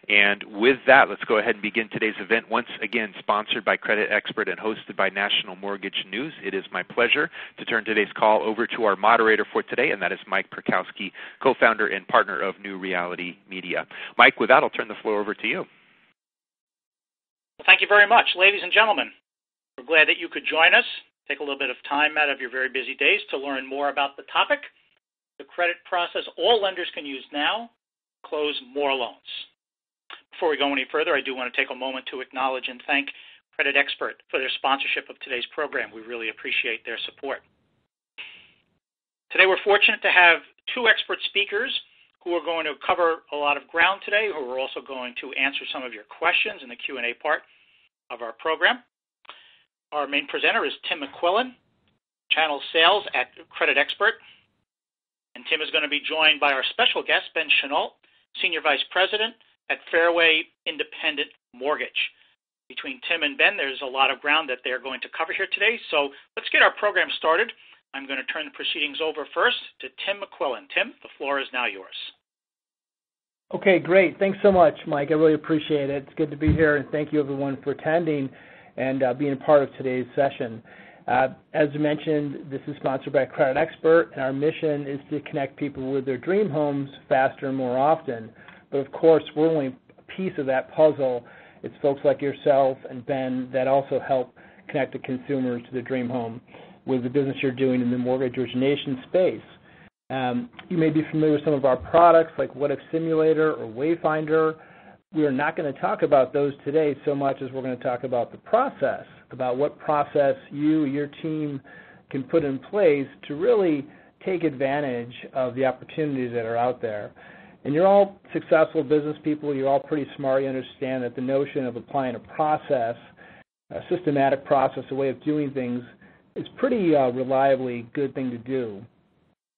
And with that, let's go ahead and begin today's event, once again sponsored by CreditXpert and hosted by National Mortgage News. It is my pleasure to turn today's call over to our moderator for today, and that is Mike Perkowski, co-founder and partner of New Reality Media. Mike, with that, I'll turn the floor over to you. Well, thank you very much, ladies and gentlemen. We're glad that you could join us. Take a little bit of time out of your very busy days to learn more about the topic, the credit process all lenders can use now to close more loans. Before we go any further, I do want to take a moment to acknowledge and thank CreditXpert for their sponsorship of today's program. We really appreciate their support. Today we're fortunate to have two expert speakers who are going to cover a lot of ground today, who are also going to answer some of your questions in the Q&A part of our program. Our main presenter is Tim McQuillan, Channel Sales at CreditXpert. And Tim is going to be joined by our special guest, Ben Chenault, Senior Vice President at Fairway Independent Mortgage. Between Tim and Ben, there's a lot of ground that they're going to cover here today. So let's get our program started. I'm going to turn the proceedings over first to Tim McQuillan. Tim, the floor is now yours. Okay, great. Thanks so much, Mike. I really appreciate it. It's good to be here, and thank you, everyone, for attending and being a part of today's session. As mentioned, this is sponsored by CreditXpert, and our mission is to connect people with their dream homes faster and more often. But, of course, we're only a piece of that puzzle. It's folks like yourself and Ben that also help connect the consumers to their dream home with the business you're doing in the mortgage origination space. You may be familiar with some of our products like What If Simulator or Wayfinder. We are not going to talk about those today so much as we're going to talk about the process, about what process you, your team can put in place to really take advantage of the opportunities that are out there. And you're all successful business people. You're all pretty smart. You understand that the notion of applying a process, a systematic process, a way of doing things, is pretty reliably good thing to do.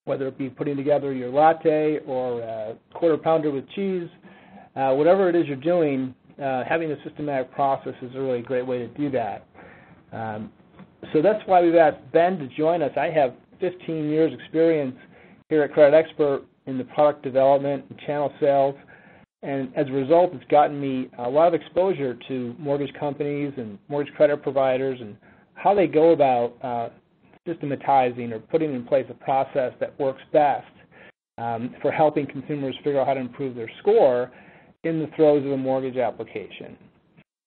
Whether it be putting together your latte or a quarter pounder with cheese, whatever it is you're doing, having a systematic process is a really great way to do that. So that's why we've asked Ben to join us. I have 15 years experience here at CreditXpert in the product development and channel sales, and as a result, it's gotten me a lot of exposure to mortgage companies and mortgage credit providers and how they go about systematizing or putting in place a process that works best for helping consumers figure out how to improve their score in the throes of a mortgage application.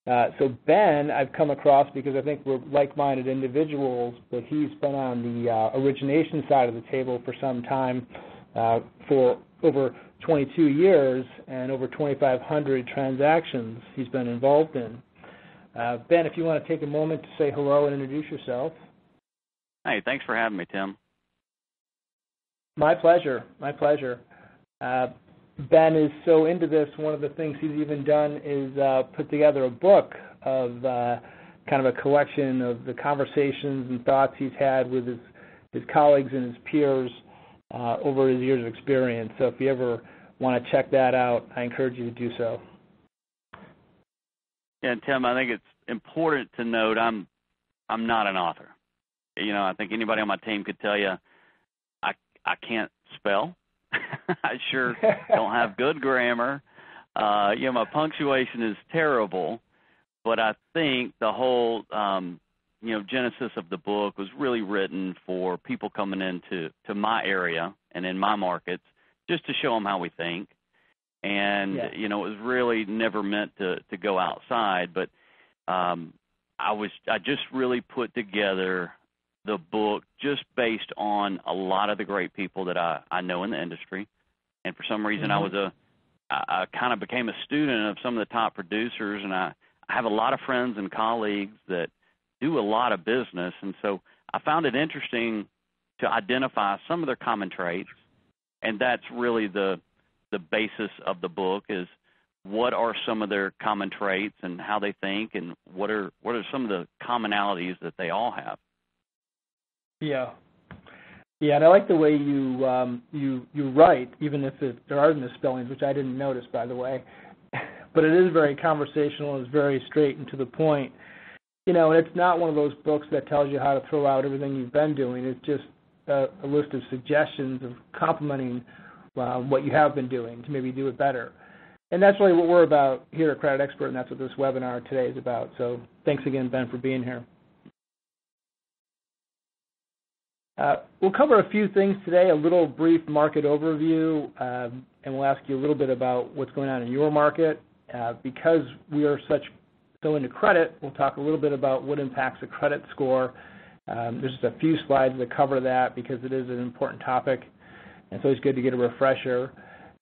So Ben, I've come across because I think we're like-minded individuals, but he's been on the origination side of the table for some time, for over 22 years and over 2,500 transactions he's been involved in. Ben, if you want to take a moment to say hello and introduce yourself. Hey, thanks for having me, Tim. My pleasure. My pleasure. Ben is so into this, one of the things he's even done is put together a book of kind of a collection of the conversations and thoughts he's had with his colleagues and his peers over his years of experience. So if you ever want to check that out, I encourage you to do so. Yeah, Tim, I think it's important to note I'm not an author. You know, I think anybody on my team could tell you I can't spell. I sure don't have good grammar. You know, my punctuation is terrible, but I think the whole, genesis of the book was really written for people coming into my area and in my markets just to show them how we think. And, it was really never meant to go outside, but I just really put together the book just based on a lot of the great people that I know in the industry. And for some reason I kind of became a student of some of the top producers, and I have a lot of friends and colleagues that do a lot of business. And so I found it interesting to identify some of their common traits, and that's really the basis of the book is what are some of their common traits and how they think, and what are some of the commonalities that they all have. Yeah, and I like the way you write, even if there are misspellings, which I didn't notice, by the way. But it is very conversational. It's very straight and to the point. And it's not one of those books that tells you how to throw out everything you've been doing. It's just a list of suggestions of complementing what you have been doing to maybe do it better. And that's really what we're about here at CreditXpert, and that's what this webinar today is about. So thanks again, Ben, for being here. We'll cover a few things today, a little brief market overview, and we'll ask you a little bit about what's going on in your market. Because we are so into credit, we'll talk a little bit about what impacts a credit score. There's just a few slides that cover that because it is an important topic, and so it's good to get a refresher.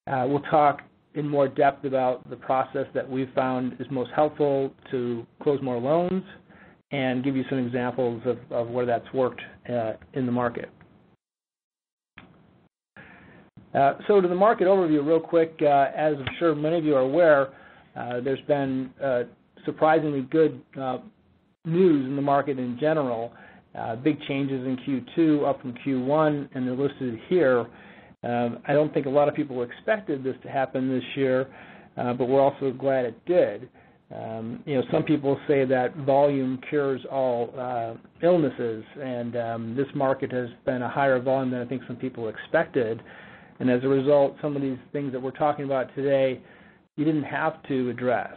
We'll talk in more depth about the process that we've found is most helpful to close more loans and give you some examples of where that's worked in the market. So to the market overview real quick, as I'm sure many of you are aware, there's been surprisingly good news in the market in general. Big changes in Q2 up from Q1, and they're listed here. I don't think a lot of people expected this to happen this year, but we're also glad it did. Some people say that volume cures all illnesses, and this market has been a higher volume than I think some people expected. And as a result, some of these things that we're talking about today, you didn't have to address.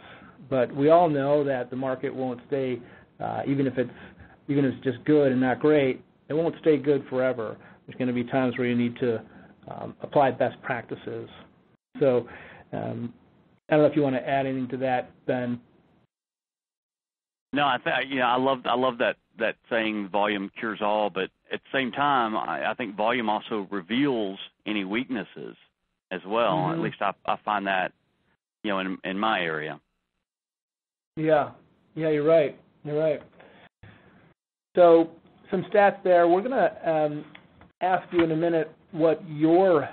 But we all know that the market won't stay, even if it's just good and not great, it won't stay good forever. There's going to be times where you need to apply best practices. So I don't know if you want to add anything to that, Ben. No, I love that saying volume cures all, but at the same time, I think volume also reveals any weaknesses as well. Mm-hmm. At least I find that, in my area. Yeah, you're right. So some stats there. We're going to ask you in a minute what your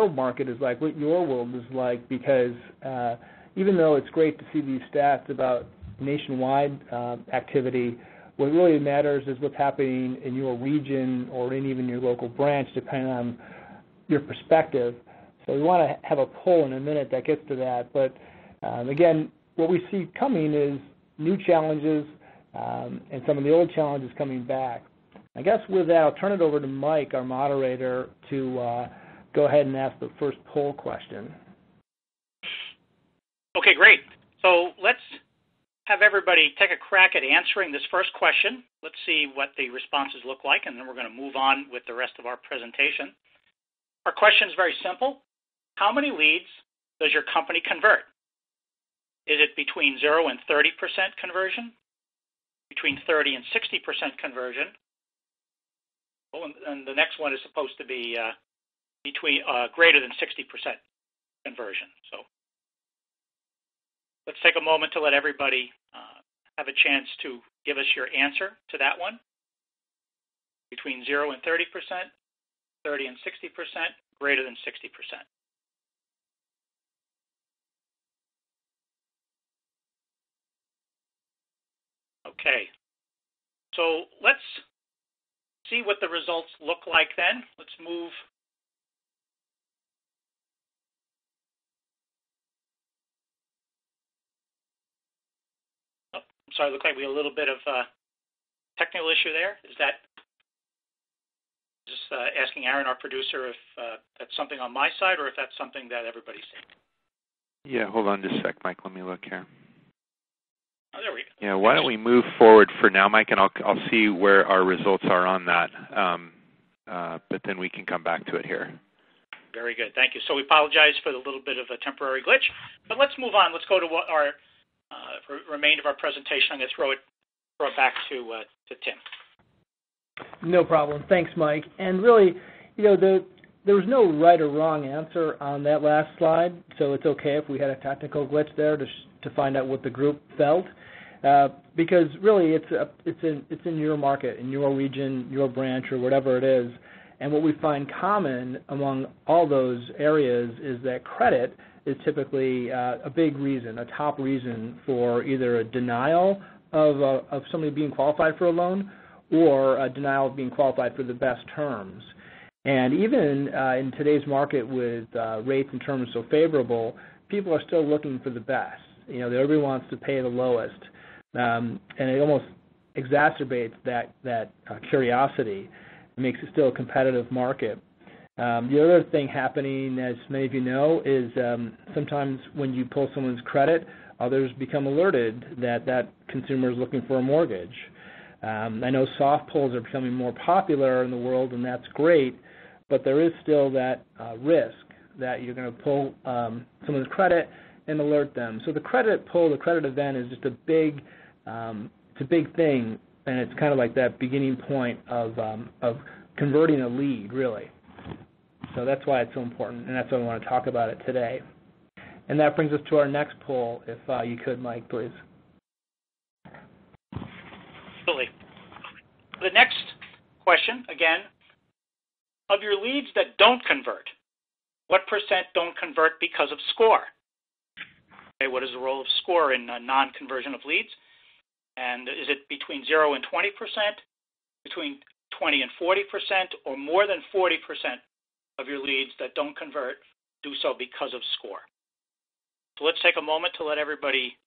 market is like, what your world is like, because even though it's great to see these stats about nationwide activity, what really matters is what's happening in your region or in even your local branch, depending on your perspective. So we want to have a poll in a minute that gets to that. But again, what we see coming is new challenges and some of the old challenges coming back. I guess with that, I'll turn it over to Mike, our moderator, to go ahead and ask the first poll question. Okay, great. So let's have everybody take a crack at answering this first question. Let's see what the responses look like, and then we're going to move on with the rest of our presentation. Our question is very simple. How many leads does your company convert? Is it between 0 and 30% conversion? Between 30 and 60% conversion? Oh, and the next one is supposed to be between greater than 60% conversion. So let's take a moment to let everybody have a chance to give us your answer to that one. Between 0 and 30%, 30 and 60%, greater than 60%. Okay, so let's see what the results look like then. Let's move. Oh, I'm sorry, it looks like we have a little bit of a technical issue there. Is that just asking Aaron, our producer, if that's something on my side or if that's something that everybody's seeing? Yeah, hold on just a sec, Mike. Let me look here. Oh, there we go. Yeah, why don't we move forward for now, Mike, and I'll see where our results are on that, but then we can come back to it here. Very good. Thank you. So we apologize for the little bit of a temporary glitch, but let's move on. Let's go to what our remainder of our presentation. I'm going to throw it back to Tim. No problem. Thanks, Mike. And really, there was no right or wrong answer on that last slide, so it's okay if we had a technical glitch there to find out what the group felt, because really it's in your market, in your region, your branch, or whatever it is. And what we find common among all those areas is that credit is typically a big reason, a top reason for either a denial of somebody being qualified for a loan or a denial of being qualified for the best terms. And even in today's market with rates and terms so favorable, people are still looking for the best. Everybody wants to pay the lowest, and it almost exacerbates that curiosity. It makes it still a competitive market. The other thing happening, as many of you know, is sometimes when you pull someone's credit, others become alerted that that consumer is looking for a mortgage. I know soft pulls are becoming more popular in the world, and that's great, but there is still that risk that you're going to pull someone's credit and alert them. So the credit pull, the credit event is just a big thing, and it's kind of like that beginning point of converting a lead, really. So that's why it's so important, and that's why I want to talk about it today. And that brings us to our next poll, if you could, Mike, please. Absolutely. The next question, again, of your leads that don't convert, what % don't convert because of score? Okay, what is the role of score in non-conversion of leads? And is it between 0 and 20%, between 20 and 40%, or more than 40% of your leads that don't convert do so because of score? So let's take a moment to let everybody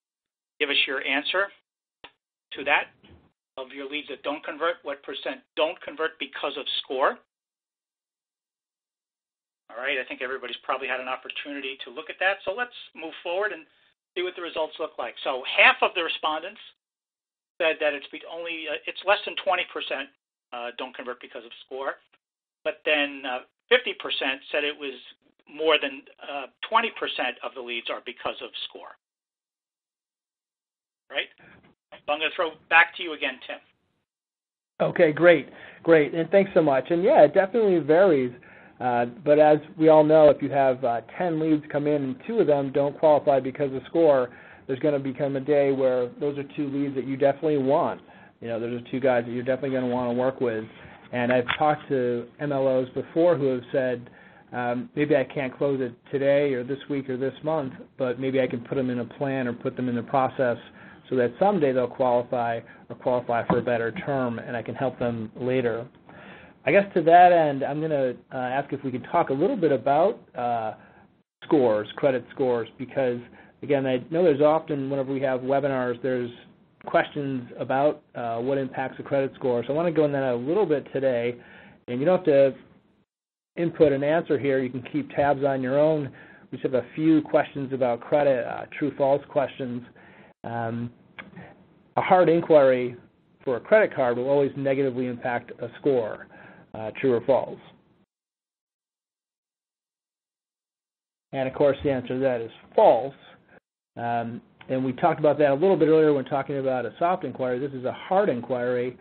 give us your answer to that. Of your leads that don't convert, what % don't convert because of score? All right, I think everybody's probably had an opportunity to look at that. So let's move forward and see what the results look like. So half of the respondents said that it's less than 20% don't convert because of score, but then 50% said it was more than 20% of the leads are because of score. Right? So I'm going to throw back to you again, Tim. Okay, great. And thanks so much. And yeah, it definitely varies. But as we all know, if you have 10 leads come in and 2 of them don't qualify because of score, there's going to become a day where those are 2 leads that you definitely want. You know, those are 2 guys that you're definitely going to want to work with. And I've talked to MLOs before who have said, maybe I can't close it today or this week or this month, but maybe I can put them in a plan or put them in the process so that someday they'll qualify for a better term, and I can help them later. I guess to that end, I'm going to ask if we can talk a little bit about scores, credit scores, because, again, I know there's often, whenever we have webinars, there's questions about what impacts a credit score. So I want to go into that a little bit today, and you don't have to input an answer here. You can keep tabs on your own. We just have a few questions about credit, true-false questions. A hard inquiry for a credit card will always negatively impact a score, true or false. And, of course, the answer to that is false. And we talked about that a little bit earlier when talking about a soft inquiry. This is a hard inquiry.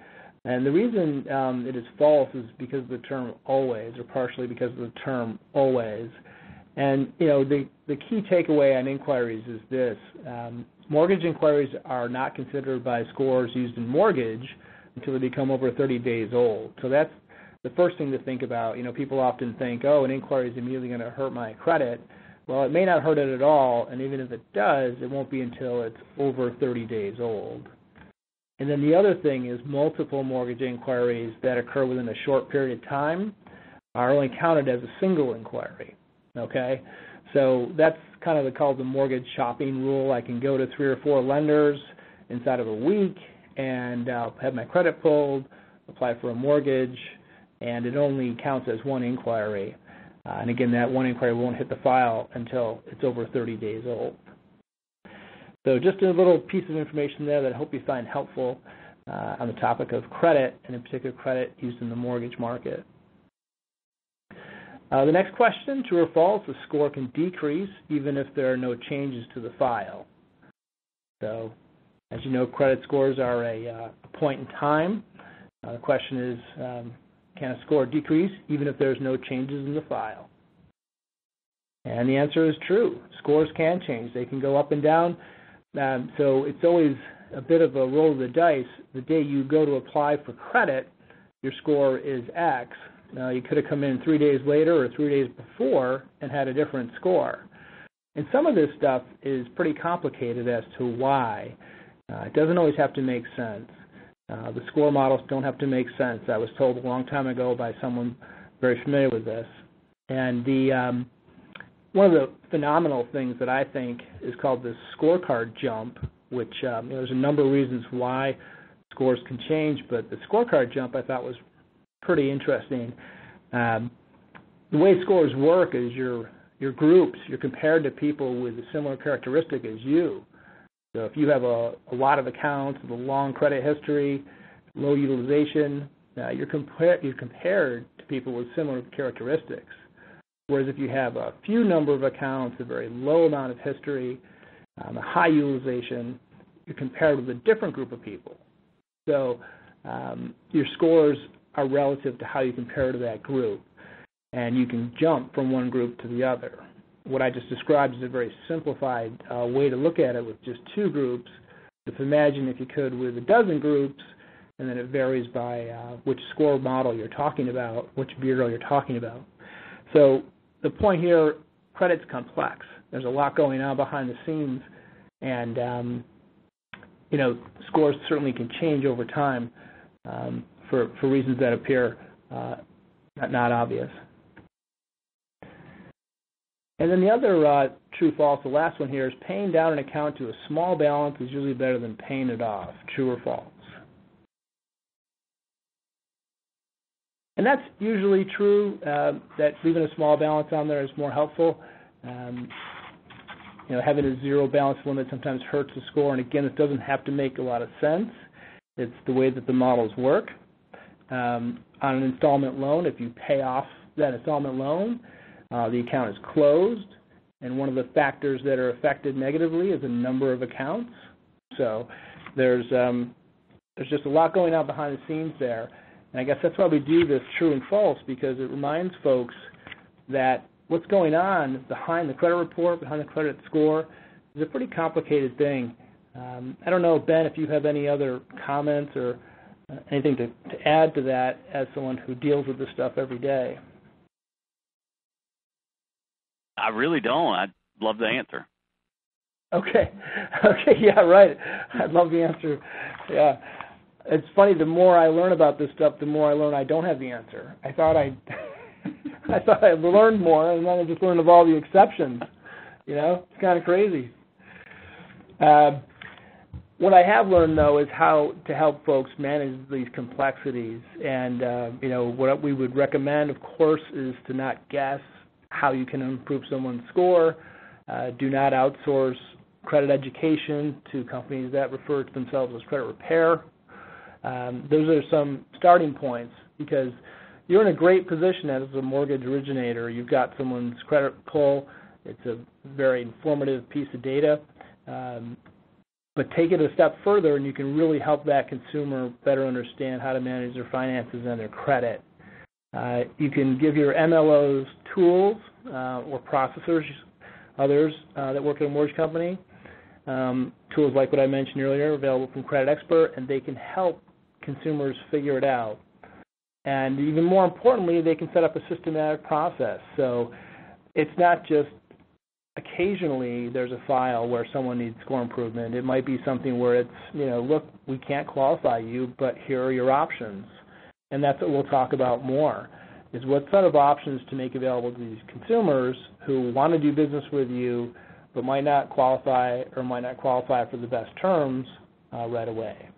And the reason it is false is because of the term always, or partially because of the term always. And, you know, the key takeaway on inquiries is this. Mortgage inquiries are not considered by scores used in mortgage until they become over 30 days old. So that's the first thing to think about. You know, people often think, oh, an inquiry is immediately going to hurt my credit. Well, it may not hurt it at all, and even if it does, it won't be until it's over 30 days old. And then the other thing is multiple mortgage inquiries that occur within a short period of time are only counted as a single inquiry, okay? So that's kind of called the mortgage shopping rule. I can go to 3 or 4 lenders inside of a week and have my credit pulled, apply for a mortgage, and it only counts as one inquiry. And again, that one inquiry won't hit the file until it's over 30 days old. So just a little piece of information there that I hope you find helpful on the topic of credit, and in particular credit used in the mortgage market. The next question, true or false, the score can decrease even if there are no changes to the file. So, as you know, credit scores are a point in time. The question is, can a score decrease even if there's no changes in the file? And the answer is true. Scores can change. They can go up and down. So it's always a bit of a roll of the dice. The day you go to apply for credit, your score is X. Now, you could have come in 3 days later or 3 days before and had a different score. And some of this stuff is pretty complicated as to why. It doesn't always have to make sense. The score models don't have to make sense. I was told a long time ago by someone very familiar with this. And one of the phenomenal things that I think is called the scorecard jump, which there's a number of reasons why scores can change, but the scorecard jump I thought was pretty interesting. the way scores work is your groups, you're compared to people with a similar characteristic as you. So if you have a lot of accounts with a long credit history, low utilization, you're compared to people with similar characteristics. Whereas if you have a few number of accounts, a very low amount of history, a high utilization, you're compared with a different group of people. So your scores are relative to how you compare to that group, and you can jump from one group to the other. What I just described is a very simplified way to look at it with just two groups. Just imagine, if you could, with a dozen groups, and then it varies by which score model you're talking about, which bureau you're talking about. So the point here, credit's complex. There's a lot going on behind the scenes, and scores certainly can change over time for reasons that appear not obvious. And then the other true-false, the last one here, is paying down an account to a small balance is usually better than paying it off. True or false? And that's usually true, that leaving a small balance on there is more helpful. Having a zero balance limit sometimes hurts the score, and again, it doesn't have to make a lot of sense. It's the way that the models work. On an installment loan, if you pay off that installment loan, the account is closed, and one of the factors that are affected negatively is the number of accounts. So there's just a lot going on behind the scenes there, and I guess that's why we do this true and false, because it reminds folks that what's going on behind the credit report, behind the credit score, is a pretty complicated thing. I don't know, Ben, if you have any other comments or anything to add to that as someone who deals with this stuff every day. I really don't. I'd love the answer. Okay, yeah, right. I'd love the answer. Yeah. It's funny, the more I learn about this stuff, the more I learn I don't have the answer. I thought I learned more, and then I just learned of all the exceptions. It's kind of crazy. What I have learned, though, is how to help folks manage these complexities. And, what we would recommend, of course, is to not guess how you can improve someone's score. Do not outsource credit education to companies that refer to themselves as credit repair. Those are some starting points, because you're in a great position as a mortgage originator. You've got someone's credit pull. It's a very informative piece of data. But take it a step further, and you can really help that consumer better understand how to manage their finances and their credit. You can give your MLOs tools or processors, others that work at a mortgage company, tools like what I mentioned earlier, available from CreditXpert, and they can help consumers figure it out. And even more importantly, they can set up a systematic process. So it's not just occasionally there's a file where someone needs score improvement. It might be something where it's, look, we can't qualify you, but here are your options. And that's what we'll talk about more, is what set of options to make available to these consumers who want to do business with you but might not qualify for the best terms right away.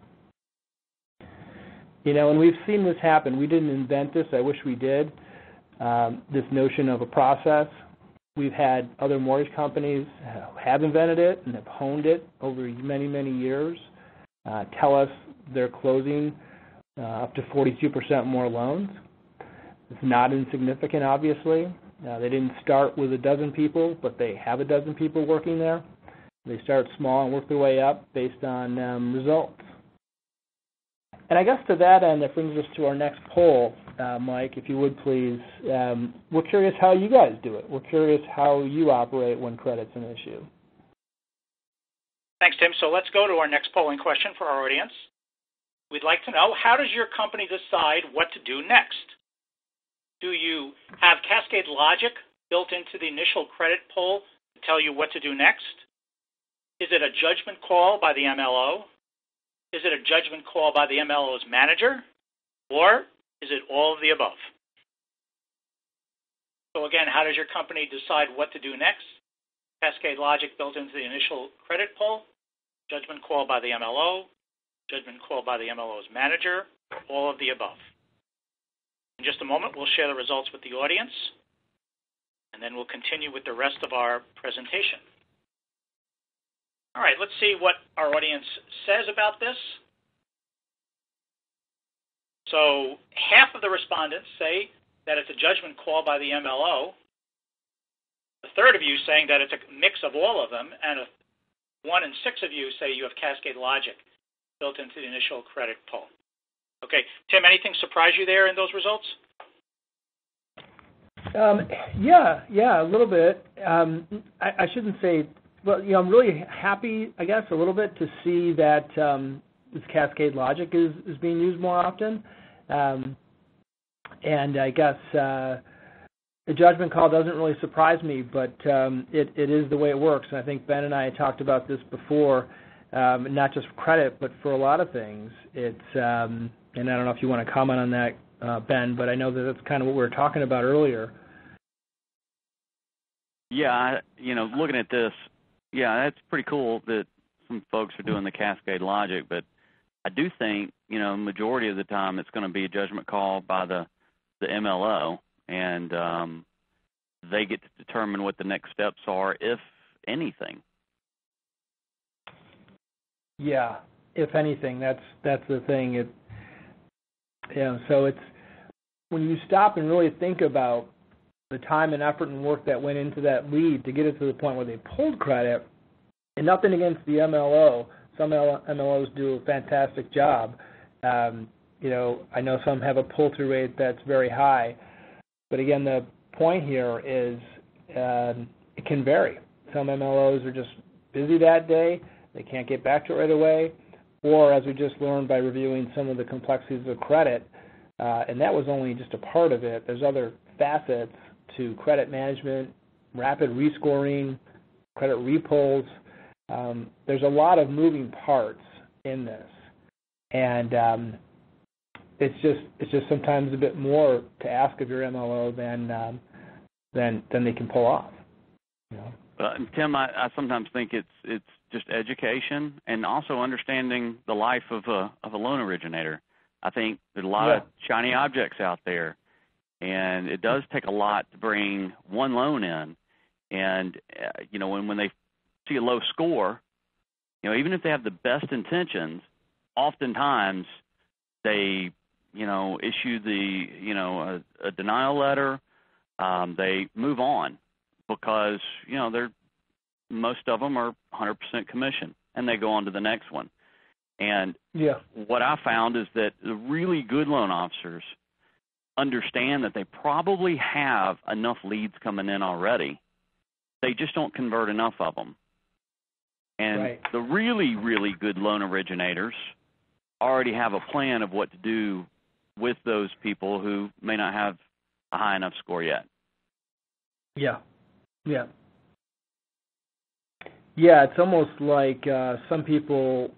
And we've seen this happen. We didn't invent this. I wish we did. This notion of a process. We've had other mortgage companies have invented it and have honed it over many, many years, tell us they're closing up to 42% more loans. It's not insignificant, obviously. They didn't start with a dozen people, but they have a dozen people working there. They start small and work their way up based on results. And I guess to that end, that brings us to our next poll. Mike, if you would please. We're curious how you guys do it. We're curious how you operate when credit's an issue. Thanks, Tim. So let's go to our next polling question for our audience. We'd like to know, how does your company decide what to do next? Do you have cascade logic built into the initial credit pull to tell you what to do next? Is it a judgment call by the MLO? Is it a judgment call by the MLO's manager? Or is it all of the above? So again, how does your company decide what to do next? Cascade logic built into the initial credit pull, judgment call by the MLO, judgment call by the MLO's manager, all of the above. In just a moment, we'll share the results with the audience. and then we'll continue with the rest of our presentation. All right, let's see what our audience says about this. So half of the respondents say that it's a judgment call by the MLO. A third of you saying that it's a mix of all of them, and 1 in 6 of you say you have cascade logic built into the initial credit pull. Okay, Tim, anything surprise you there in those results? Yeah, a little bit. I shouldn't say, well, I'm really happy, I guess, a little bit to see that this cascade logic is being used more often. And I guess the judgment call doesn't really surprise me, but it is the way it works. And I think Ben and I had talked about this before, not just for credit, but for a lot of things. It's and I don't know if you want to comment on that, Ben, but I know that that's kind of what we were talking about earlier. Yeah, looking at this, yeah, that's pretty cool that some folks are doing the cascade logic, but I do think, majority of the time it's going to be a judgment call by the MLO, and they get to determine what the next steps are, if anything. Yeah, if anything, that's the thing. So it's when you stop and really think about the time and effort and work that went into that lead to get it to the point where they pulled credit, and nothing against the MLO. Some MLOs do a fantastic job. I know some have a pull-through rate that's very high. But again, the point here is it can vary. Some MLOs are just busy that day. They can't get back to it right away. Or, as we just learned by reviewing some of the complexities of credit, and that was only just a part of it, there's other facets to credit management, rapid rescoring, credit repulls. There's a lot of moving parts in this, and it's just sometimes a bit more to ask of your MLO than they can pull off. Tim, I sometimes think it's just education and also understanding the life of a loan originator. I think there's a lot of shiny objects out there, and it does take a lot to bring one loan in. And when they see a low score, even if they have the best intentions, oftentimes they issue a denial letter. They move on because most of them are 100% commission, and they go on to the next one. And what I found is that the really good loan officers understand that they probably have enough leads coming in already. They just don't convert enough of them. And the really, really good loan originators already have a plan of what to do with those people who may not have a high enough score yet. Yeah, it's almost like some people,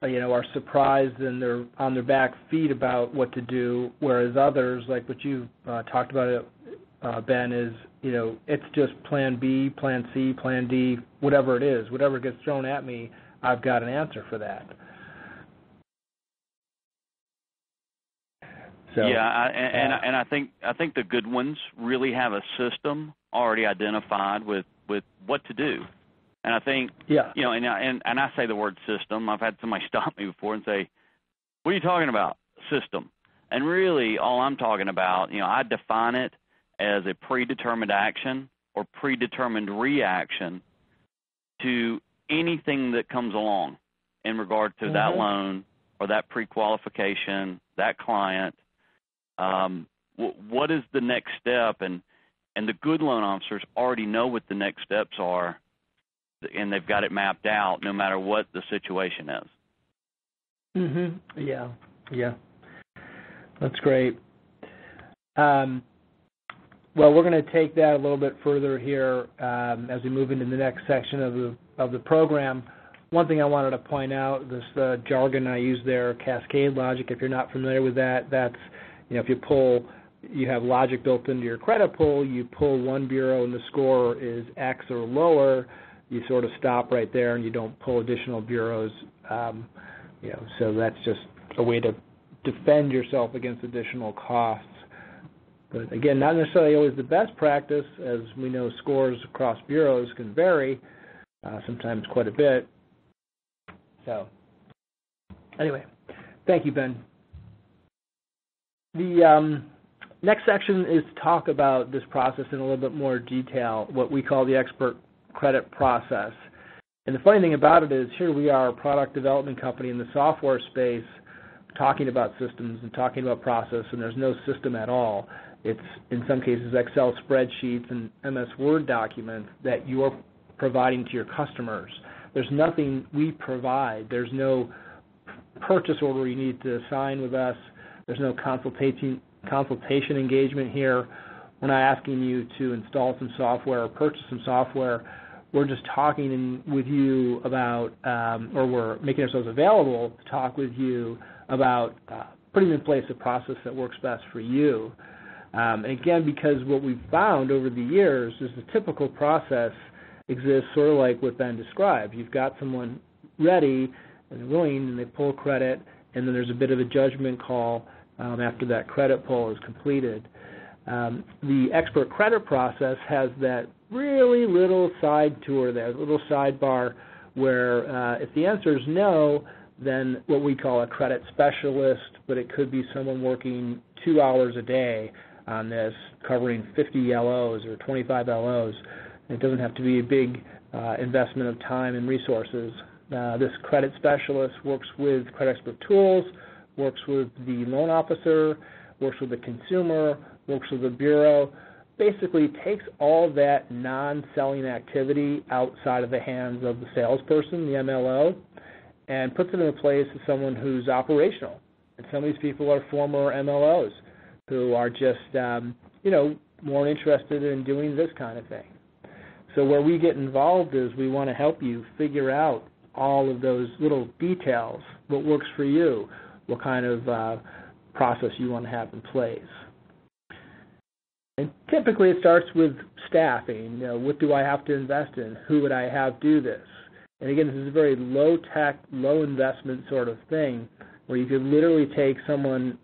are surprised and they're on their back feet about what to do, whereas others, like what you talked about, Ben, is, it's just plan B, plan C, plan D, whatever it is. Whatever gets thrown at me, I've got an answer for that. So, and I think the good ones really have a system already identified with what to do. And I think, and I say the word system. I've had somebody stop me before and say, what are you talking about, system? And really all I'm talking about, I define it as a predetermined action or predetermined reaction to anything that comes along in regard to that loan or that pre-qualification, that client. What is the next step? And the good loan officers already know what the next steps are, and they've got it mapped out no matter what the situation is. Yeah. That's great. Well, we're going to take that a little bit further here as we move into the next section of the program. One thing I wanted to point out, this jargon I use there, cascade logic, if you're not familiar with that, that's, if you have logic built into your credit pull, you pull one bureau and the score is X or lower, you sort of stop right there and you don't pull additional bureaus. So that's just a way to defend yourself against additional costs. But again, not necessarily always the best practice, as we know scores across bureaus can vary, sometimes quite a bit. So anyway, thank you, Ben. The next section is to talk about this process in a little bit more detail, what we call the Xpert credit process. And the funny thing about it is here we are, a product development company in the software space, talking about systems and talking about process, and there's no system at all. It's, in some cases, Excel spreadsheets and MS Word documents that you're providing to your customers. There's nothing we provide. There's no purchase order you need to sign with us. There's no consultation engagement here. We're not asking you to install some software or purchase some software. We're just talking with you about, or we're making ourselves available to talk with you about putting in place a process that works best for you. And again, because what we've found over the years is the typical process exists sort of like what Ben described. You've got someone ready and willing, and they pull credit, and then there's a bit of a judgment call after that credit pull is completed. The Xpert credit process has that really little side tour there, a little sidebar where if the answer is no, then what we call a credit specialist, but it could be someone working 2 hours a day on this, covering 50 LOs or 25 LOs. It doesn't have to be a big investment of time and resources. This credit specialist works with CreditXpert tools, works with the loan officer, works with the consumer, works with the bureau, basically takes all that non-selling activity outside of the hands of the salesperson, the MLO, and puts it in the place of someone who's operational. And some of these people are former MLOs who are just, more interested in doing this kind of thing. So where we get involved is we want to help you figure out all of those little details, what works for you, what kind of process you want to have in place. And typically it starts with staffing. What do I have to invest in? Who would I have do this? And again, this is a very low-tech, low-investment sort of thing where you could literally take someone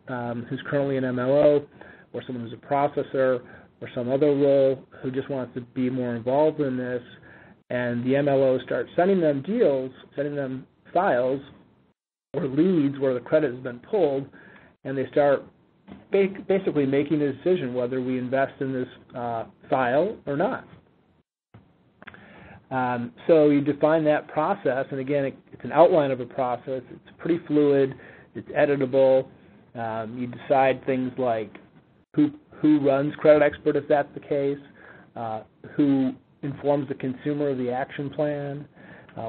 who's currently an MLO or someone who's a processor or some other role who just wants to be more involved in this, and the MLO starts sending them deals, sending them files or leads where the credit has been pulled, and they start basically making a decision whether we invest in this file or not. So you define that process, and again, it's an outline of a process. It's pretty fluid. It's editable. You decide things like who runs CreditXpert if that's the case, who informs the consumer of the action plan,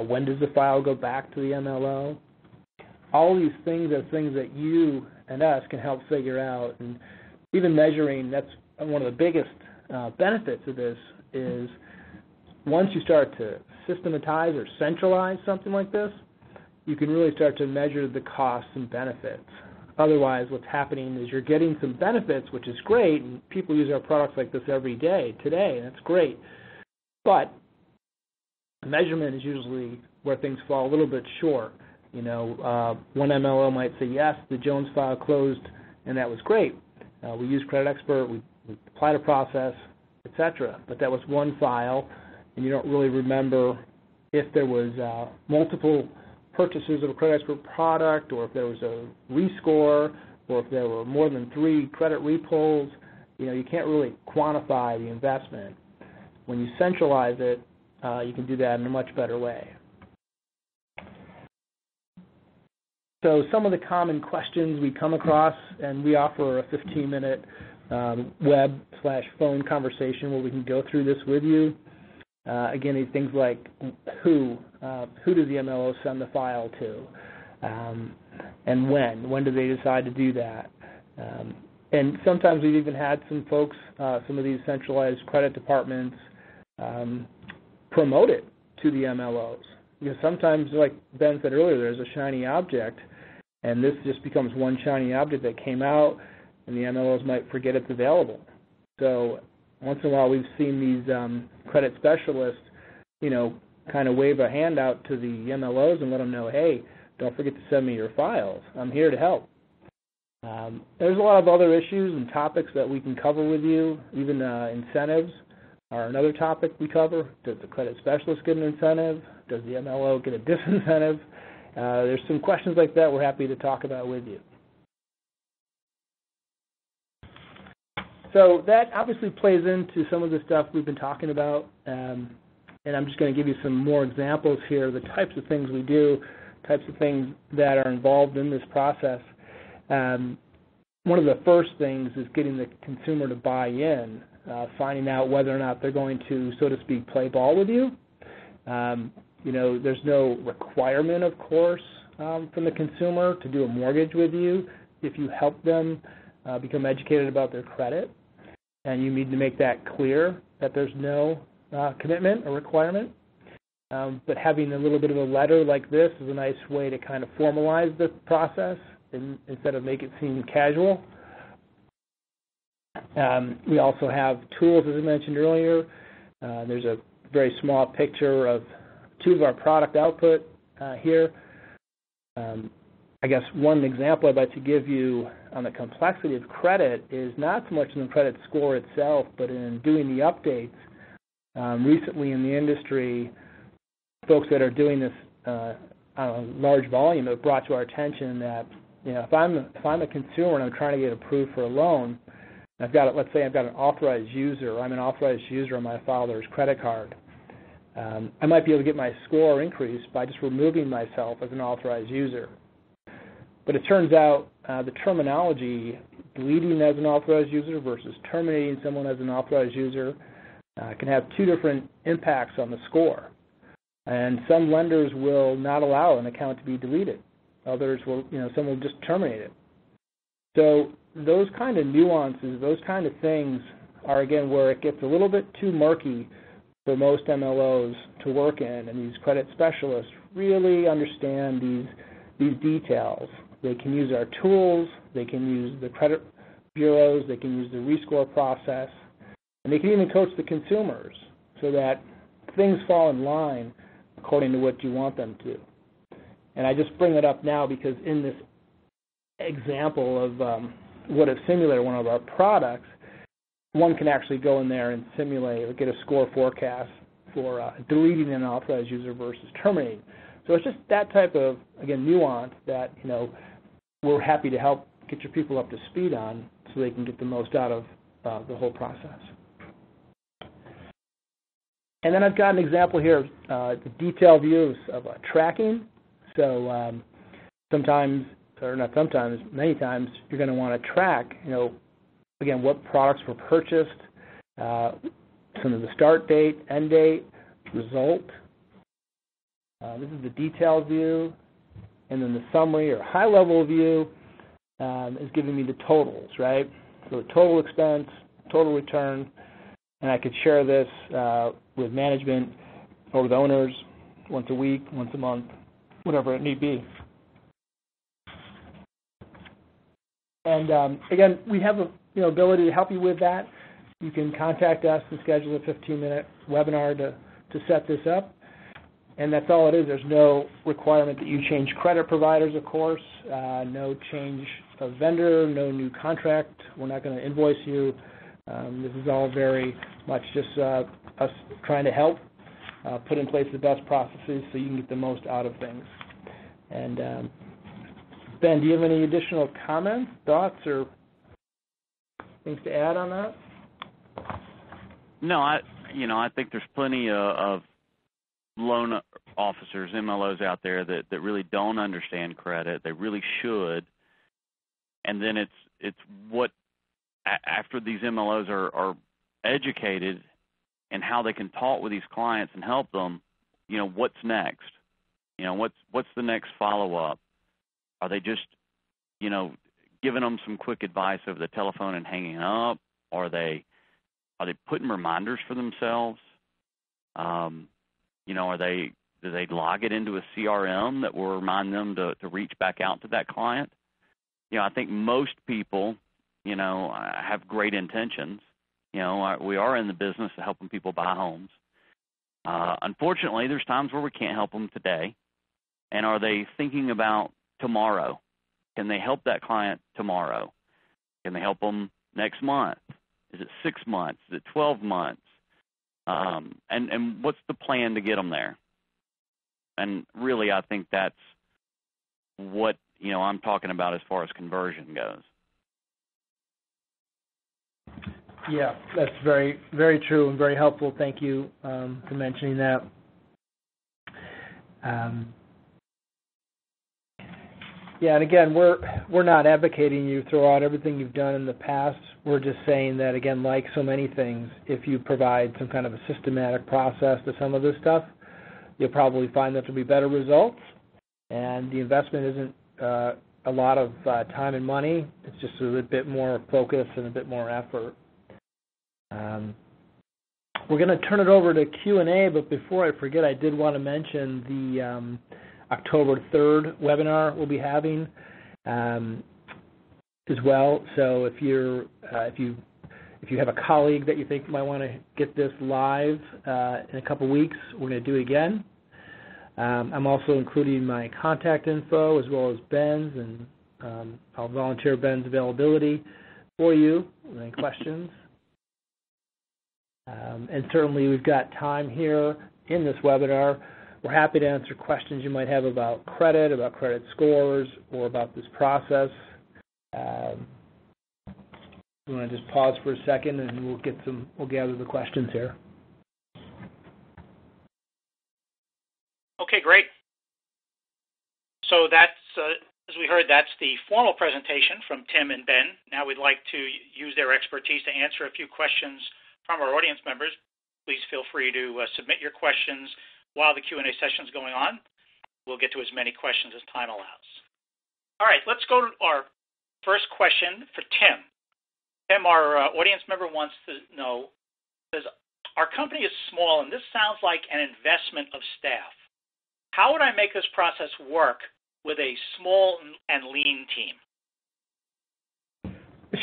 when does the file go back to the MLO. All these things are things that you and us can help figure out, and even measuring, that's one of the biggest benefits of this is once you start to systematize or centralize something like this, you can really start to measure the costs and benefits. Otherwise, what's happening is you're getting some benefits, which is great, and people use our products like this every day, today, and that's great. But measurement is usually where things fall a little bit short. One MLO might say, yes, the Jones file closed, and that was great. We used CreditXpert, we applied a process, etc. But that was one file, and you don't really remember if there was multiple purchases of a CreditXpert product, or if there was a rescore, or if there were more than 3 credit repulls. You can't really quantify the investment. When you centralize it, you can do that in a much better way. So some of the common questions we come across, and we offer a 15-minute web/phone conversation where we can go through this with you. Again, these things like who does the MLO send the file to, and when do they decide to do that? And sometimes we've even had some folks, some of these centralized credit departments, promote it to the MLOs. Because sometimes, like Ben said earlier, there's a shiny object, and this just becomes one shiny object that came out, and the MLOs might forget it's available. So once in a while we've seen these credit specialists, kind of wave a hand out to the MLOs and let them know, hey, don't forget to send me your files. I'm here to help. There's a lot of other issues and topics that we can cover with you. Even incentives are another topic we cover. Does the credit specialist get an incentive? Does the MLO get a disincentive? There's some questions like that we're happy to talk about with you. So that obviously plays into some of the stuff we've been talking about, and I'm just going to give you some more examples here, the types of things we do, types of things that are involved in this process. One of the first things is getting the consumer to buy in, finding out whether or not they're going to, so to speak, play ball with you. There's no requirement, of course, from the consumer to do a mortgage with you if you help them become educated about their credit. And you need to make that clear that there's no commitment or requirement. But having a little bit of a letter like this is a nice way to kind of formalize the process instead of make it seem casual. We also have tools, as I mentioned earlier. There's a very small picture of two of our product output here. I guess one example I'd like to give you on the complexity of credit is not so much in the credit score itself, but in doing the updates. Recently in the industry, folks that are doing this on a large volume have brought to our attention that if I'm a consumer and I'm trying to get approved for a loan, let's say I've got an authorized user, or I'm an authorized user on my father's credit card. I might be able to get my score increased by just removing myself as an authorized user. But it turns out the terminology, deleting as an authorized user versus terminating someone as an authorized user, can have two different impacts on the score. And some lenders will not allow an account to be deleted. Others will, some will just terminate it. So those kind of nuances, those kind of things are, again, where it gets a little bit too murky for most MLOs to work in, and these credit specialists really understand these details. They can use our tools, they can use the credit bureaus, they can use the rescore process, and they can even coach the consumers so that things fall in line according to what you want them to. And I just bring it up now because in this example of what if simulator, one of our products, one can actually go in there and simulate or get a score forecast for deleting an authorized user versus terminating. So it's just that type of, again, nuance that, we're happy to help get your people up to speed on so they can get the most out of the whole process. And then I've got an example here of the detailed view of tracking. So sometimes, or not sometimes, many times, you're going to want to track, again, what products were purchased, some of the start date, end date, result. This is the detailed view. And then the summary or high-level view is giving me the totals, right? So the total expense, total return, and I could share this with management or with owners once a week, once a month, whatever it need be. And again, we have a ability to help you with that. You can contact us and schedule a 15-minute webinar to set this up. And that's all it is. There's no requirement that you change credit providers, of course, no change of vendor, no new contract. We're not going to invoice you. This is all very much just us trying to help put in place the best processes so you can get the most out of things. And Ben, do you have any additional comments, thoughts, or things to add on that? No, I think there's plenty of loan officers, MLOs out there that really don't understand credit. They really should. And then it's what, after these MLOs are educated and how they can talk with these clients and help them, what's next? What's the next follow-up? Are they just, giving them some quick advice over the telephone and hanging up? Are they putting reminders for themselves? Do they log it into a CRM that will remind them to reach back out to that client? I think most people, have great intentions. We are in the business of helping people buy homes. Unfortunately, there's times where we can't help them today. And are they thinking about tomorrow? Can they help that client tomorrow? Can they help them next month? Is it 6 months? Is it 12 months? And what's the plan to get them there? And really, I think that's what I'm talking about as far as conversion goes. Yeah, that's very, very true and very helpful. Thank you for mentioning that. Yeah, and again, we're not advocating you throw out everything you've done in the past. We're just saying that, again, like so many things, if you provide some kind of a systematic process to some of this stuff, you'll probably find that there'll be better results. And the investment isn't a lot of time and money. It's just a little bit more focus and a bit more effort. We're going to turn it over to Q&A, but before I forget, I did want to mention the October 3rd webinar we'll be having as well. So if you have a colleague that you think might want to get this live in a couple weeks, we're going to do it again. I'm also including my contact info as well as Ben's, and I'll volunteer Ben's availability for you with any questions. And certainly we've got time here in this webinar. We're happy to answer questions you might have about credit scores, or about this process. I'm going to just pause for a second, and we'll gather the questions here. Okay, great. So that's, as we heard, that's the formal presentation from Tim and Ben. Now we'd like to use their expertise to answer a few questions from our audience members. Please feel free to submit your questions while the Q&A session is going on. We'll get to as many questions as time allows. All right, let's go to our first question for Tim. Tim, our audience member wants to know, says, our company is small and this sounds like an investment of staff. How would I make this process work with a small and lean team?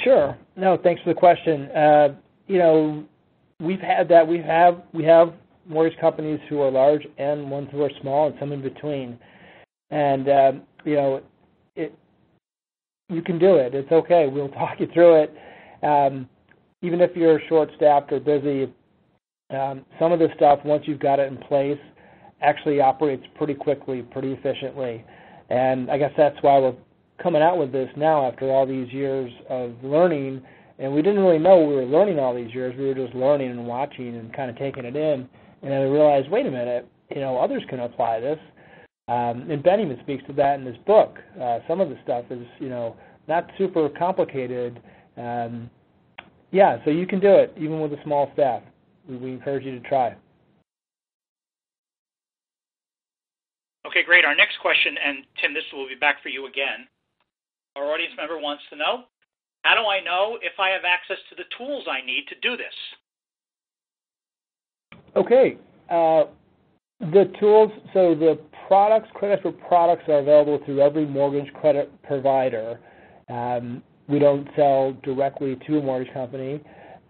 Sure. No, thanks for the question. We've had that. We have mortgage companies who are large and ones who are small, and some in between. And you can do it. It's okay. We'll talk you through it. Even if you're short-staffed or busy, some of this stuff, once you've got it in place, actually operates pretty quickly, pretty efficiently. And I guess that's why we're coming out with this now after all these years of learning. And we didn't really know we were learning all these years. We were just learning and watching and kind of taking it in. And then we realized, wait a minute, others can apply this. And Ben even speaks to that in his book. Some of the stuff is, not super complicated. So you can do it, even with a small staff. We encourage you to try. Okay, great. Our next question, and Tim, this will be back for you again. Our audience member wants to know, how do I know if I have access to the tools I need to do this? Okay. The tools, so the products, CreditXpert products are available through every mortgage credit provider. We don't sell directly to a mortgage company.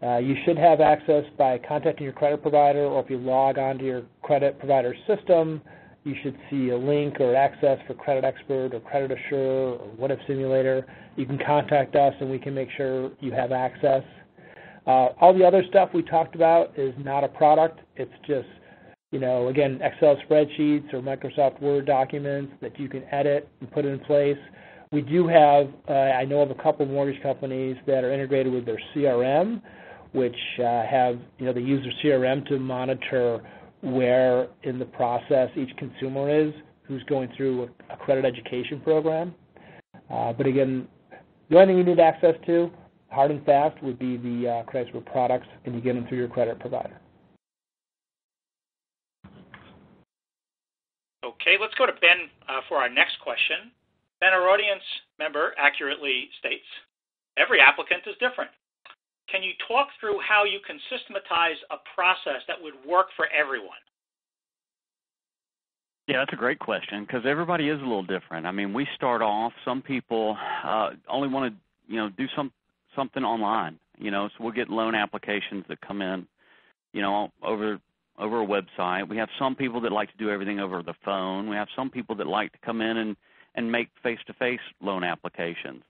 You should have access by contacting your credit provider, or if you log onto your credit provider system, you should see a link or access for CreditXpert or Credit Assure or What If Simulator. You can contact us and we can make sure you have access. All the other stuff we talked about is not a product. It's just, again, Excel spreadsheets or Microsoft Word documents that you can edit and put in place. We do have, I know of a couple of mortgage companies that are integrated with their CRM, which have, they use their CRM to monitor where in the process each consumer is who's going through a credit education program. But again, the only thing you need access to, hard and fast, would be the CreditXpert products, and you get them through your credit provider. Okay, let's go to Ben for our next question. Ben, our audience member accurately states, every applicant is different. Can you talk through how you can systematize a process that would work for everyone? Yeah, that's a great question, because everybody is a little different. I mean, we start off, some people only want to, do something online, so we'll get loan applications that come in, over a website. We have some people that like to do everything over the phone. We have some people that like to come in and make face-to-face loan applications.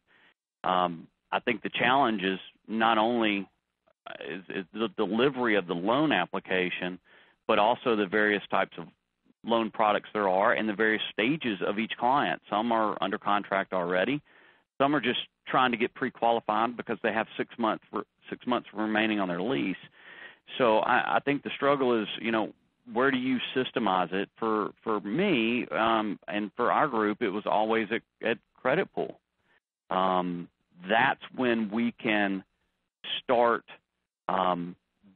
I think the challenge is not only is the delivery of the loan application, but also the various types of loan products there are and the various stages of each client. Some are under contract already. Some are just trying to get pre-qualified because they have 6 months remaining on their lease. So I think the struggle is, where do you systemize it? For me and for our group, it was always at Credit Pool. That's when we can start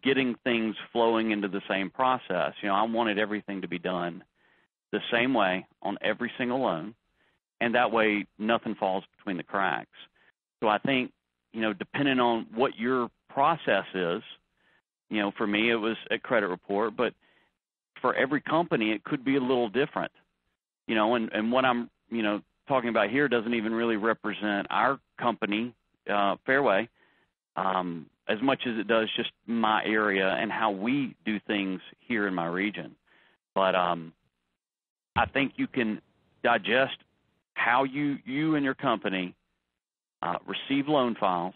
getting things flowing into the same process. I wanted everything to be done the same way on every single loan, and that way nothing falls between the cracks. So I think, depending on what your process is, for me it was a credit report, but for every company it could be a little different. And what I'm, talking about here doesn't even really represent our company, Fairway, as much as it does just my area and how we do things here in my region. But I think you can digest how you and your company receive loan files,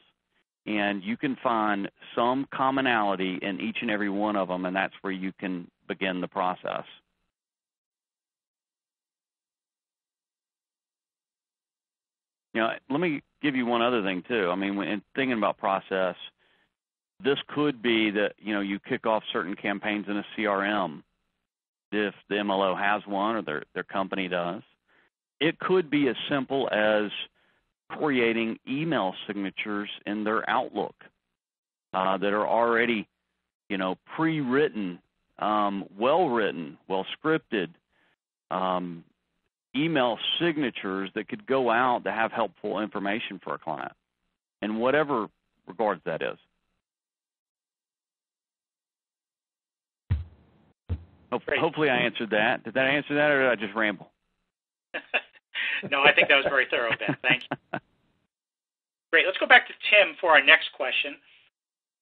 and you can find some commonality in each and every one of them, and that's where you can begin the process. Let me give you one other thing, too. I mean, in thinking about process, this could be that, you kick off certain campaigns in a CRM if the MLO has one or their company does. It could be as simple as creating email signatures in their Outlook that are already, pre-written, well-written, well-scripted, email signatures that could go out to have helpful information for a client in whatever regards that is. Hopefully I answered that. Did that answer that, or did I just ramble? No, I think that was very thorough, Ben. Thank you. Great. Let's go back to Tim for our next question.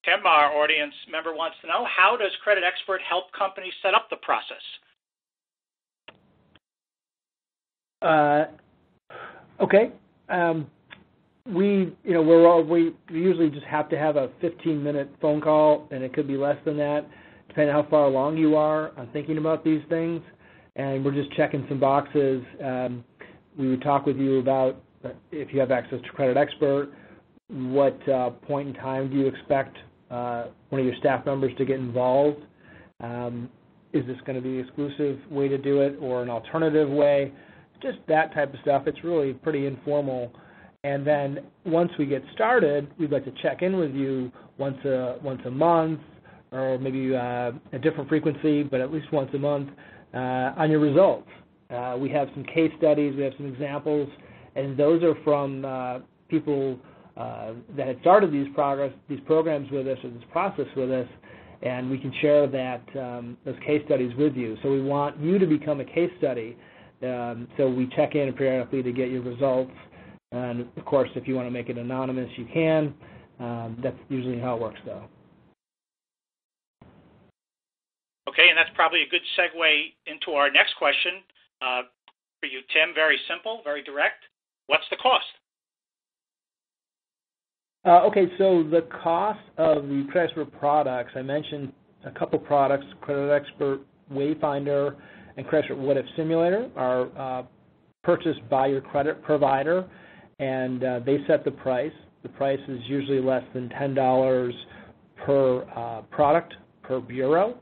Tim, our audience member, wants to know, how does CreditXpert help companies set up the process? Okay. We usually just have to have a 15-minute phone call, and it could be less than that, depending on how far along you are on thinking about these things. And we're just checking some boxes. We would talk with you about if you have access to CreditXpert, what point in time do you expect one of your staff members to get involved? Is this going to be the exclusive way to do it or an alternative way? Just that type of stuff. It's really pretty informal. And then once we get started, we'd like to check in with you once a month, or maybe a different frequency, but at least once a month, on your results. We have some case studies, we have some examples, and those are from people that had started these programs with us, or this process with us, and we can share those case studies with you. So we want you to become a case study. So we check in periodically to get your results. And, of course, if you want to make it anonymous, you can. That's usually how it works, though. Okay, and that's probably a good segue into our next question for you, Tim. Very simple, very direct. What's the cost? Okay, so the cost of the CreditXpert products, I mentioned a couple products, CreditXpert Wayfinder and CreditXpert What If Simulator, are purchased by your credit provider, and they set the price. The price is usually less than $10 per product, per bureau,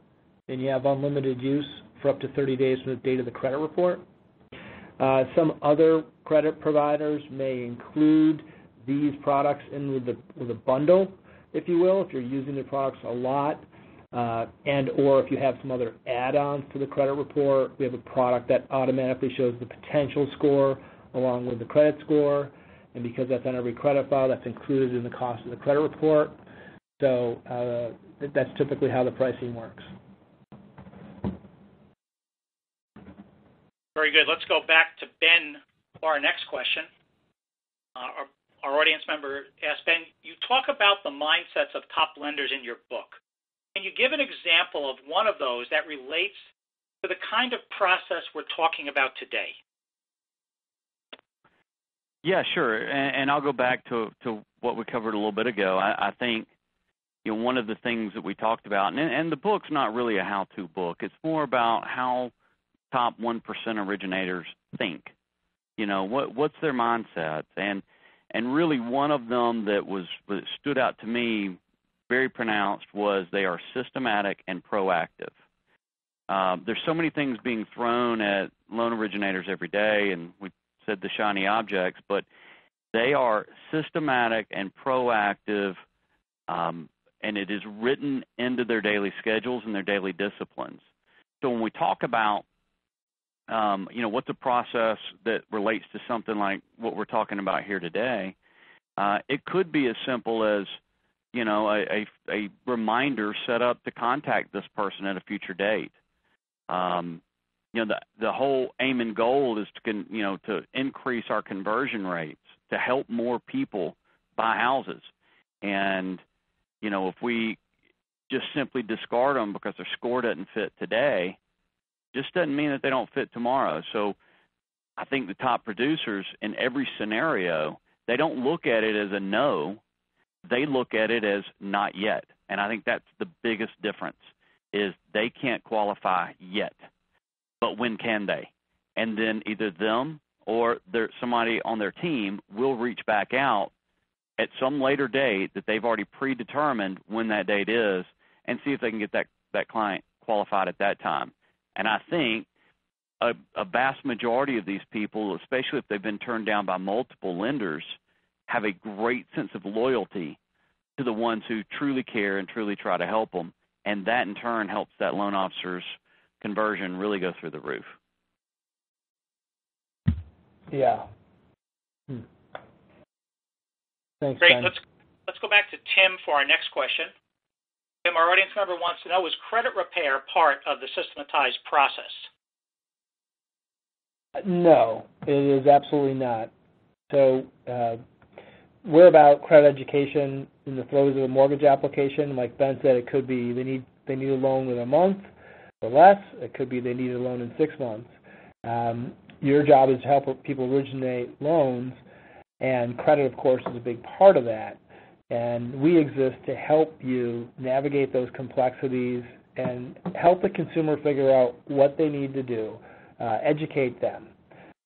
and you have unlimited use for up to 30 days from the date of the credit report. Some other credit providers may include these products in with a bundle, if you will, if you're using the products a lot, and or if you have some other add-ons to the credit report. We have a product that automatically shows the potential score along with the credit score, and because that's on every credit file, that's included in the cost of the credit report. So that's typically how the pricing works. Very good. Let's go back to Ben for our next question. Our audience member asked, Ben, you talk about the mindsets of top lenders in your book. Can you give an example of one of those that relates to the kind of process we're talking about today? Yeah, sure. And I'll go back to what we covered a little bit ago. I think one of the things that we talked about, and the book's not really a how-to book. It's more about how top 1% originators think. What's their mindset? And really one of them that stood out to me very pronounced was they are systematic and proactive. There's so many things being thrown at loan originators every day, and we said the shiny objects, but they are systematic and proactive, and it is written into their daily schedules and their daily disciplines. So when we talk about, what's a process that relates to something like what we're talking about here today, it could be as simple as, a reminder set up to contact this person at a future date. The whole aim and goal is to increase our conversion rates, to help more people buy houses. And, if we just simply discard them because their score doesn't fit today, just doesn't mean that they don't fit tomorrow. So I think the top producers in every scenario, they don't look at it as a no, they look at it as not yet. And I think that's the biggest difference, is they can't qualify yet. But when can they? And then either them or somebody on their team will reach back out at some later date that they've already predetermined when that date is, and see if they can get that client qualified at that time. And I think a vast majority of these people, especially if they've been turned down by multiple lenders, have a great sense of loyalty to the ones who truly care and truly try to help them. And that in turn helps that loan officer's conversion really go through the roof. Yeah. Thanks, Great. Ben. Let's go back to Tim for our next question. Tim, our audience member wants to know, is credit repair part of the systematized process? No, it is absolutely not. So we're about credit education in the throes of a mortgage application. Like Ben said, it could be they need a loan within a month or less. It could be they need a loan in 6 months. Your job is to help people originate loans, and credit, of course, is a big part of that. And we exist to help you navigate those complexities and help the consumer figure out what they need to do, educate them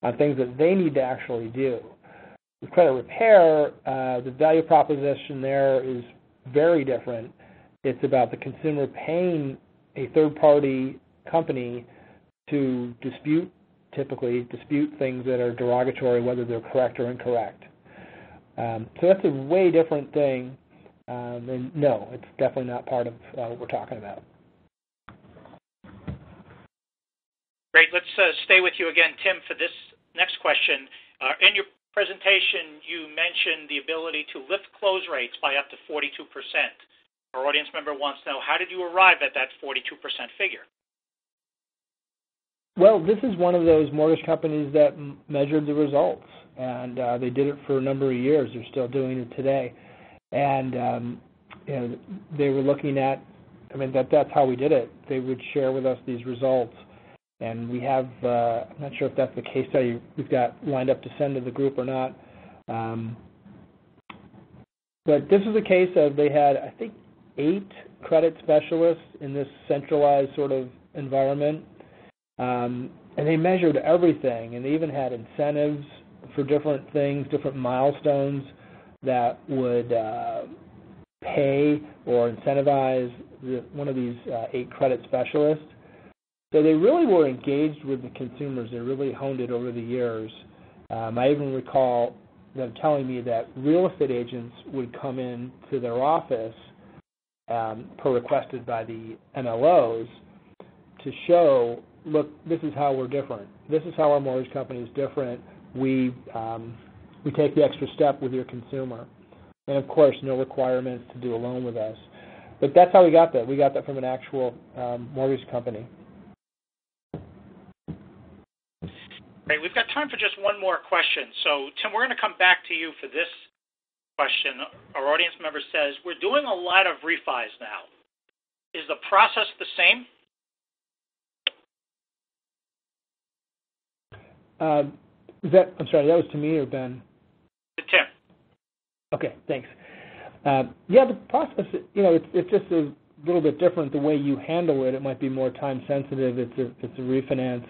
on things that they need to actually do. With credit repair, the value proposition there is very different. It's about the consumer paying a third-party company to typically dispute things that are derogatory, whether they're correct or incorrect. So that's a way different thing, and no, it's definitely not part of what we're talking about. Great. Let's stay with you again, Tim, for this next question. In your presentation, you mentioned the ability to lift close rates by up to 42%. Our audience member wants to know, how did you arrive at that 42% figure? Well, this is one of those mortgage companies that measured the results, and they did it for a number of years. They're still doing it today. And they were looking at, that's how we did it. They would share with us these results. And we have, I'm not sure if that's the case study we've got lined up to send to the group or not. But this is a case of they had, I think, 8 credit specialists in this centralized sort of environment. And they measured everything, and they even had incentives for different things, different milestones that would pay or incentivize one of these 8 credit specialists. So they really were engaged with the consumers. They really honed it over the years. I even recall them telling me that real estate agents would come in to their office, per requested by the MLOs, to show, look, this is how we're different. This is how our mortgage company is different. We take the extra step with your consumer. And, of course, no requirements to do a loan with us. But that's how we got that. We got that from an actual mortgage company. Great. We've got time for just one more question. So, Tim, we're going to come back to you for this question. Our audience member says, we're doing a lot of refis now. Is the process the same? I'm sorry, that was to me or Ben? Okay, thanks. Yeah, the process, it's just a little bit different the way you handle it. It might be more time sensitive. It's a refinance,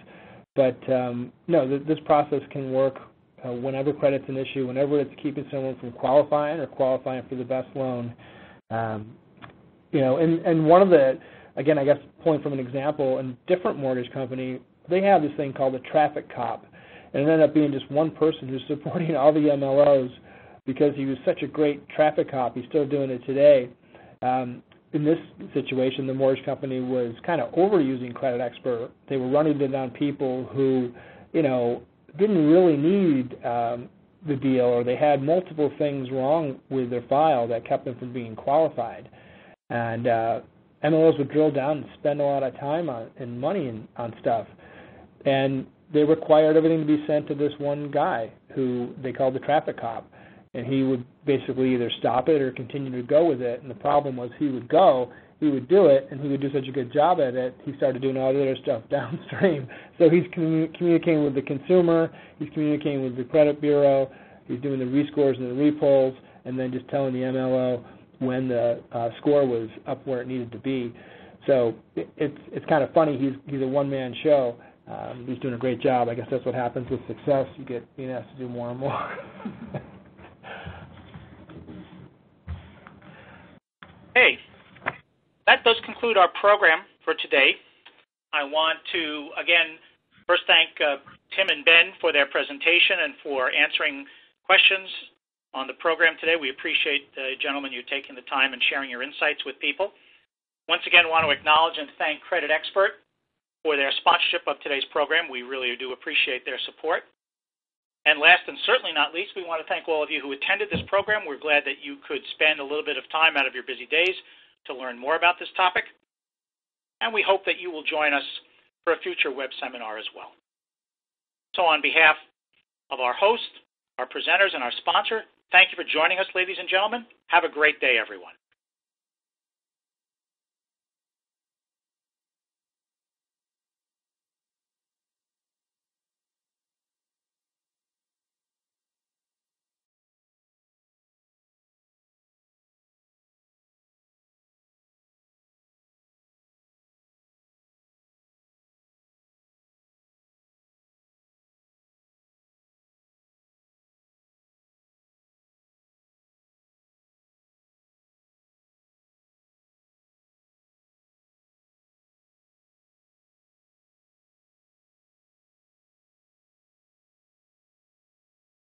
but no, this process can work whenever credit's an issue, whenever it's keeping someone from qualifying or qualifying for the best loan. And one of the, again, I guess pulling from an example, a different mortgage company, they have this thing called a traffic cop, and it ended up being just one person who's supporting all the MLOs because he was such a great traffic cop. He's still doing it today. In this situation, the mortgage company was kind of overusing CreditXpert. They were running it on people who, didn't really need the deal, or they had multiple things wrong with their file that kept them from being qualified. And MLOs would drill down and spend a lot of time and money on stuff. And they required everything to be sent to this one guy who they called the traffic cop. And he would basically either stop it or continue to go with it. And the problem was he would go, he would do it, and he would do such a good job at it, he started doing all the other stuff downstream. So he's communicating with the consumer, he's communicating with the credit bureau, he's doing the rescores and the repulls, and then just telling the MLO when the score was up where it needed to be. So it's kind of funny. He's a one-man show. He's doing a great job. I guess that's what happens with success. You get being asked to do more and more. Hey, that does conclude our program for today. I want to, again, first thank Tim and Ben for their presentation and for answering questions on the program today. We appreciate, gentlemen, you taking the time and sharing your insights with people. Once again, I want to acknowledge and thank CreditXpert for their sponsorship of today's program. We really do appreciate their support. And last and certainly not least, we want to thank all of you who attended this program. We're glad that you could spend a little bit of time out of your busy days to learn more about this topic. And we hope that you will join us for a future web seminar as well. So on behalf of our host, our presenters, and our sponsor, thank you for joining us, ladies and gentlemen. Have a great day, everyone.